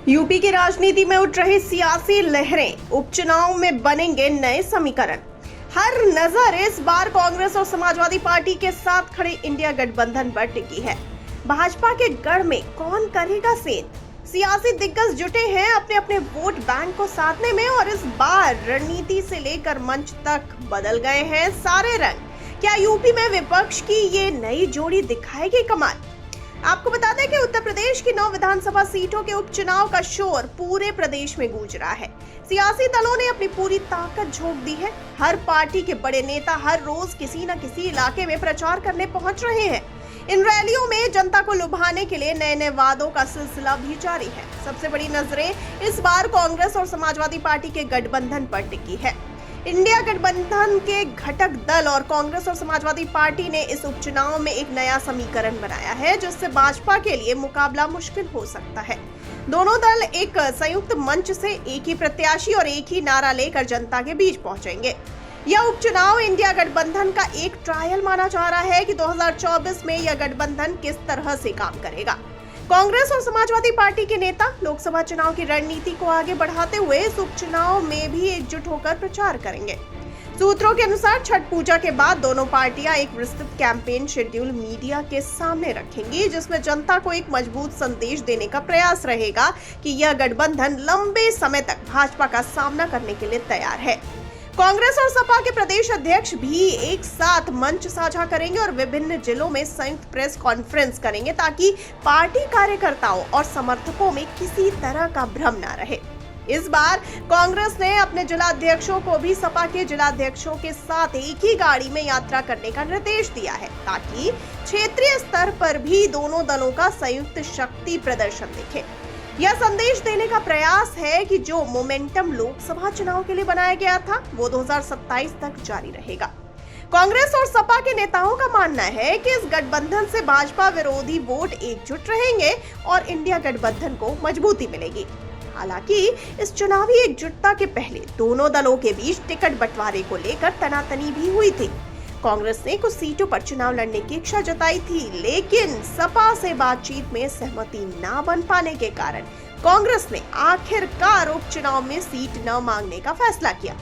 UP की राजनीति में उठ रही सियासी लहरें, उपचुनाव में बनेंगे नए समीकरण। हर नजर इस बार कांग्रेस और समाजवादी पार्टी के साथ खड़े इंडिया गठबंधन पर टिकी है। भाजपा के गढ़ में कौन करेगा सेंध? सियासी दिग्गज जुटे हैं अपने अपने वोट बैंक को साधने में और इस बार रणनीति से लेकर मंच तक बदल गए हैं सारे रंग। क्या यूपी में विपक्ष की ये नई जोड़ी दिखाएगी कमाल? आपको बता दें कि उत्तर प्रदेश की 9 विधानसभा सीटों के उपचुनाव का शोर पूरे प्रदेश में गूंज रहा है। सियासी दलों ने अपनी पूरी ताकत झोंक दी है। हर पार्टी के बड़े नेता हर रोज किसी न किसी इलाके में प्रचार करने पहुंच रहे हैं। इन रैलियों में जनता को लुभाने के लिए नए नए वादों का सिलसिला भी जारी है। सबसे बड़ी नजरें इस बार कांग्रेस और समाजवादी पार्टी के गठबंधन पर टिकी है। इंडिया गठबंधन के घटक दल और कांग्रेस और समाजवादी पार्टी ने इस उपचुनाव में एक नया समीकरण बनाया है, जिससे भाजपा के लिए मुकाबला मुश्किल हो सकता है। दोनों दल एक संयुक्त मंच से एक ही प्रत्याशी और एक ही नारा लेकर जनता के बीच पहुंचेंगे। यह उपचुनाव इंडिया गठबंधन का एक ट्रायल माना जा रहा है कि 2024 में यह गठबंधन किस तरह से काम करेगा। कांग्रेस और समाजवादी पार्टी के नेता लोकसभा चुनाव की रणनीति को आगे बढ़ाते हुए इस उपचुनाव में भी एकजुट होकर प्रचार करेंगे। सूत्रों के अनुसार छठ पूजा के बाद दोनों पार्टियां एक विस्तृत कैंपेन शेड्यूल मीडिया के सामने रखेंगी, जिसमें जनता को एक मजबूत संदेश देने का प्रयास रहेगा कि यह गठबंधन लंबे समय तक भाजपा का सामना करने के लिए तैयार है। कांग्रेस और सपा के प्रदेश अध्यक्ष भी एक साथ मंच साझा करेंगे और विभिन्न जिलों में संयुक्त प्रेस कॉन्फ्रेंस करेंगे, ताकि पार्टी कार्यकर्ताओं और समर्थकों में किसी तरह का भ्रम न रहे। इस बार कांग्रेस ने अपने जिलाध्यक्षों को भी सपा के जिलाध्यक्षों के साथ एक ही गाड़ी में यात्रा करने का निर्देश दिया है, ताकि क्षेत्रीय स्तर पर भी दोनों दलों का संयुक्त शक्ति प्रदर्शन दिखे। यह संदेश देने का प्रयास है कि जो मोमेंटम लोकसभा चुनाव के लिए बनाया गया था वो 2027 तक जारी रहेगा। कांग्रेस और सपा के नेताओं का मानना है कि इस गठबंधन से भाजपा विरोधी वोट एकजुट रहेंगे और इंडिया गठबंधन को मजबूती मिलेगी। हालांकि इस चुनावी एकजुटता के पहले दोनों दलों के बीच टिकट बंटवारे को लेकर तनातनी भी हुई थी। कांग्रेस ने कुछ सीटों पर चुनाव लड़ने की इच्छा जताई थी, लेकिन सपा से बातचीत में सहमति न बन पाने के कारण कांग्रेस ने आखिरकार उपचुनाव में सीट न मांगने का फैसला किया।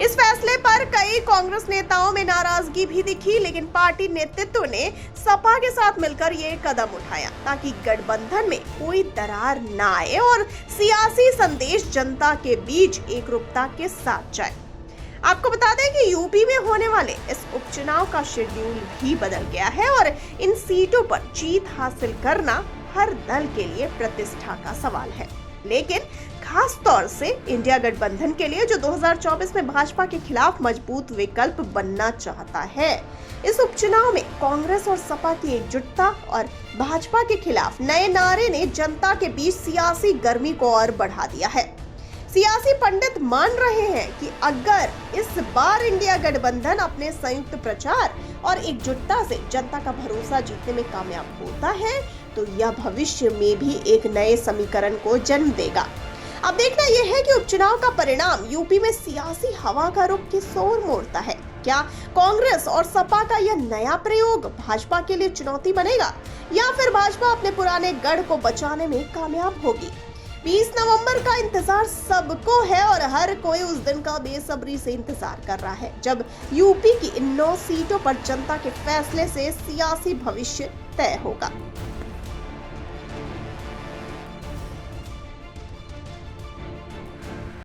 इस फैसले पर कई कांग्रेस नेताओं में नाराजगी भी दिखी, लेकिन पार्टी नेतृत्व ने सपा के साथ मिलकर ये कदम उठाया ताकि गठबंधन में कोई दरार न आए और सियासी संदेश जनता के बीच एकरूपता के साथ जाए। आपको बता दें कि यूपी में होने वाले इस उपचुनाव का शेड्यूल भी बदल गया है और इन सीटों पर जीत हासिल करना हर दल के लिए प्रतिष्ठा का सवाल है, लेकिन खास तौर से इंडिया गठबंधन के लिए जो 2024 में भाजपा के खिलाफ मजबूत विकल्प बनना चाहता है। इस उपचुनाव में कांग्रेस और सपा की एकजुटता और भाजपा के खिलाफ नए नारे ने जनता के बीच सियासी गर्मी को और बढ़ा दिया है। सियासी पंडित मान रहे हैं कि अगर इस बार इंडिया गठबंधन अपने संयुक्त प्रचार और एकजुटता से जनता का भरोसा जीतने में कामयाब होता है तो यह भविष्य में भी एक नए समीकरण को जन्म देगा। अब देखना यह है कि उपचुनाव का परिणाम यूपी में सियासी हवा का रुख किस ओर मोड़ता है। क्या कांग्रेस और सपा का यह नया प्रयोग भाजपा के लिए चुनौती बनेगा या फिर भाजपा अपने पुराने गढ़ को बचाने में कामयाब होगी? 20 नवंबर का इंतजार सबको है और हर कोई उस दिन का बेसब्री से इंतजार कर रहा है, जब यूपी की इन 9 सीटों पर जनता के फैसले से सियासी भविष्य तय होगा।